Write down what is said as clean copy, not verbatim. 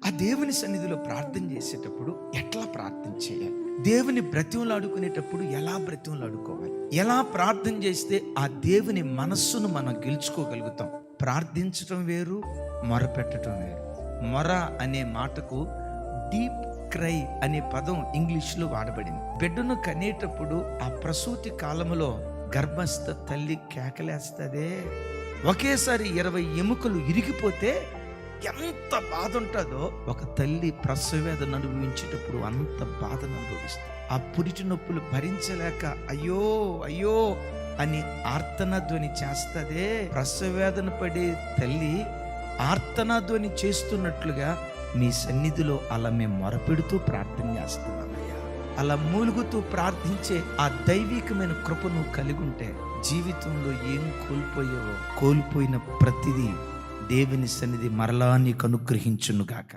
ఆ దేవుని సన్నిధిలో ప్రార్థన చేసేటప్పుడు ఎట్లా ప్రార్థన చేయాలి, దేవుని బ్రతిమలాడుకునేటప్పుడు ఎలా బ్రతిమలాడుకోవాలి, ఎలా ప్రార్థన చేస్తే ఆ దేవుని మనస్సును మనం గెలుచుకోగలుగుతాం. ప్రార్థించటం వేరు, మొరపెట్టడం వేరు. మొర అనే మాటకు డీప్ క్రై అనే పదం ఇంగ్లీష్లో వాడబడింది. బిడ్డను కనేటప్పుడు ఆ ప్రసూతి కాలంలో గర్భస్థ తల్లి కేకలేస్తదే. ఒకేసారి 20 ఎముకలు ఇరిగిపోతే ఎంత బాధ ఉంటుందో, ఒక తల్లి ప్రసవేదన అనుభవించేటప్పుడు అంత బాధను అనుభవిస్తుంది. ఆ పురిటి నొప్పులు భరించలేక అయ్యో అయ్యో అని ఆర్తనాధ్వని చేస్తదే. ప్రసవేదన పడే తల్లి ఆర్తనాధ్వని చేస్తున్నట్లుగా మీ సన్నిధిలో అలా మేము మొరపెడుతూ ప్రార్థన చేస్తున్నామయ్యా. అలా మూలుగుతూ ప్రార్థించే ఆ దైవికమైన కృపను కలిగి ఉంటే జీవితంలో ఏం కోల్పోయావో, కోల్పోయిన ప్రతిదీ దేవుని సన్నిధి మరలా నీకు అనుగ్రహించును గాక.